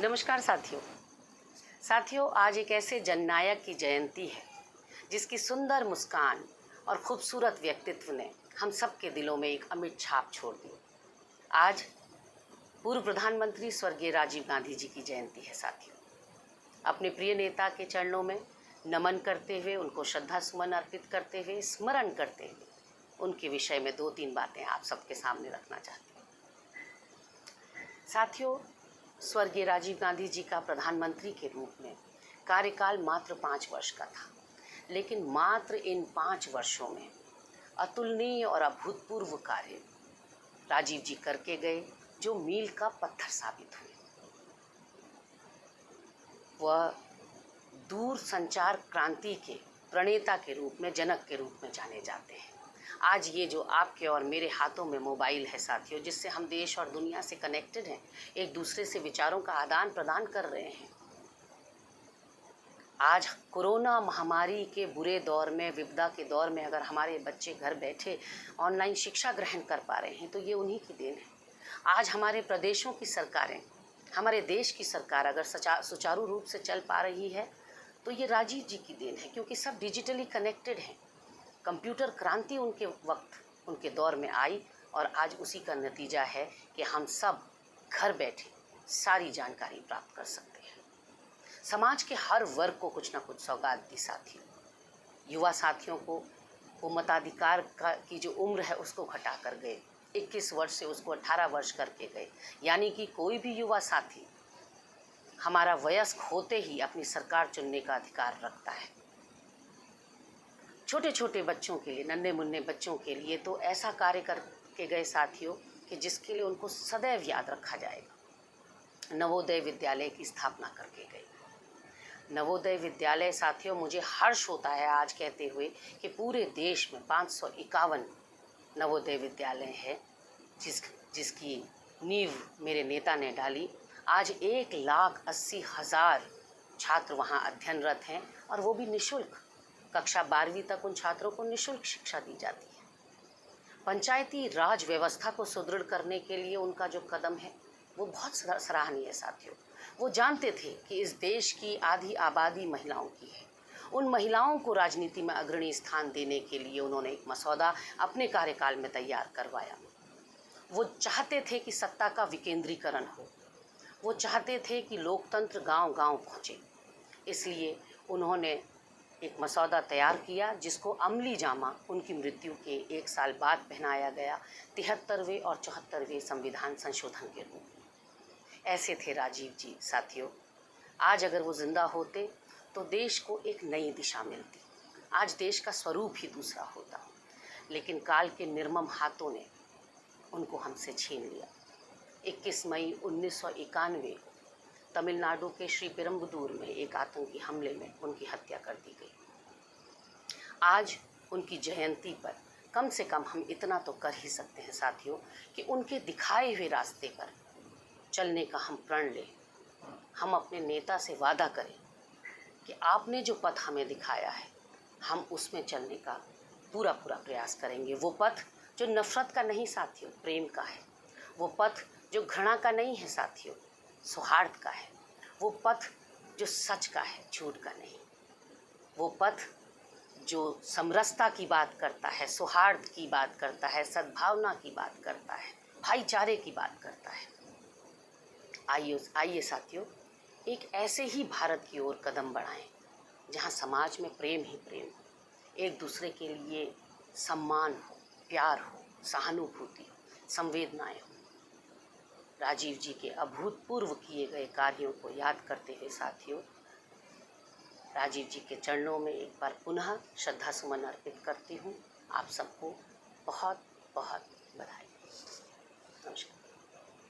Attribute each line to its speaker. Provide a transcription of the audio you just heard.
Speaker 1: नमस्कार साथियों, आज एक ऐसे जननायक की जयंती है जिसकी सुंदर मुस्कान और खूबसूरत व्यक्तित्व ने हम सब के दिलों में एक अमिट छाप छोड़ दी। आज पूर्व प्रधानमंत्री स्वर्गीय राजीव गांधी जी की जयंती है साथियों। अपने प्रिय नेता के चरणों में नमन करते हुए, उनको श्रद्धा सुमन अर्पित करते हुए, स्मरण करते हुए उनके विषय में 2-3 बातें आप सबके सामने रखना चाहते हैं। साथियों, स्वर्गीय राजीव गांधी जी का प्रधानमंत्री के रूप में कार्यकाल मात्र 5 वर्ष का था, लेकिन मात्र इन 5 वर्षों में अतुलनीय और अभूतपूर्व कार्य राजीव जी करके गए जो मील का पत्थर साबित हुए। वह दूर संचार क्रांति के प्रणेता के रूप में, जनक के रूप में जाने जाते हैं। आज ये जो आपके और मेरे हाथों में मोबाइल है साथियों, जिससे हम देश और दुनिया से कनेक्टेड हैं, एक दूसरे से विचारों का आदान प्रदान कर रहे हैं। आज कोरोना महामारी के बुरे दौर में, विपदा के दौर में अगर हमारे बच्चे घर बैठे ऑनलाइन शिक्षा ग्रहण कर पा रहे हैं तो ये उन्हीं की देन है। आज हमारे प्रदेशों की सरकारें, हमारे देश की सरकार अगर सुचारू रूप से चल पा रही है तो ये राजीव जी की देन है, क्योंकि सब डिजिटली कनेक्टेड हैं। कंप्यूटर क्रांति उनके वक्त, उनके दौर में आई और आज उसी का नतीजा है कि हम सब घर बैठे सारी जानकारी प्राप्त कर सकते हैं। समाज के हर वर्ग को कुछ ना कुछ सौगात दी साथियों। युवा साथियों को वो मताधिकार की जो उम्र है उसको घटा कर गए, 21 वर्ष से उसको 18 वर्ष करके गए, यानी कि कोई भी युवा साथी हमारा वयस्क होते ही अपनी सरकार चुनने का अधिकार रखता है। छोटे छोटे बच्चों के लिए, नन्हे मुन्ने बच्चों के लिए तो ऐसा कार्य करके गए साथियों कि जिसके लिए उनको सदैव याद रखा जाएगा। नवोदय विद्यालय की स्थापना करके गए। नवोदय विद्यालय साथियों, मुझे हर्ष होता है आज कहते हुए कि पूरे देश में 551 नवोदय विद्यालय है जिसकी नींव मेरे नेता ने डाली। आज 1,80,000 छात्र वहाँ अध्ययनरत हैं और वो भी निःशुल्क। कक्षा 12वीं तक उन छात्रों को निःशुल्क शिक्षा दी जाती है। पंचायती राज व्यवस्था को सुदृढ़ करने के लिए उनका जो कदम है वो बहुत सराहनीय है साथियों। वो जानते थे कि इस देश की आधी आबादी महिलाओं की है। उन महिलाओं को राजनीति में अग्रणी स्थान देने के लिए उन्होंने एक मसौदा अपने कार्यकाल में तैयार करवाया। वो चाहते थे कि सत्ता का विकेंद्रीकरण हो। वो चाहते थे कि लोकतंत्र गांव-गांव पहुँचे। इसलिए उन्होंने एक मसौदा तैयार किया जिसको अमली जामा उनकी मृत्यु के 1 साल बाद पहनाया गया 73वें और 74वें संविधान संशोधन के रूप में। ऐसे थे राजीव जी साथियों। आज अगर वो जिंदा होते तो देश को एक नई दिशा मिलती। आज देश का स्वरूप ही दूसरा होता, लेकिन काल के निर्मम हाथों ने उनको हमसे छीन लिया। 21 मई 1991 को तमिलनाडु के श्री पेरम्बदूर में एक आतंकी हमले में उनकी हत्या कर दी गई। आज उनकी जयंती पर कम से कम हम इतना तो कर ही सकते हैं साथियों कि उनके दिखाए हुए रास्ते पर चलने का हम प्रण लें। हम अपने नेता से वादा करें कि आपने जो पथ हमें दिखाया है हम उसमें चलने का पूरा प्रयास करेंगे। वो पथ जो नफरत का नहीं साथियों, प्रेम का है। वो पथ जो घृणा का नहीं है साथियों, सौहार्द का है। वो पथ जो सच का है, झूठ का नहीं। वो पथ जो समरसता की बात करता है, सौहार्द की बात करता है, सद्भावना की बात करता है, भाईचारे की बात करता है। आइए साथियों, एक ऐसे ही भारत की ओर कदम बढ़ाएं जहां समाज में प्रेम ही प्रेम हो, एक दूसरे के लिए सम्मान हो, प्यार हो, सहानुभूति हो, संवेदनाएं हो। राजीव जी के अभूतपूर्व किए गए कार्यों को याद करते हुए साथियों, राजीव जी के चरणों में एक बार पुनः श्रद्धा सुमन अर्पित करती हूँ। आप सबको बहुत बहुत बधाई। नमस्कार।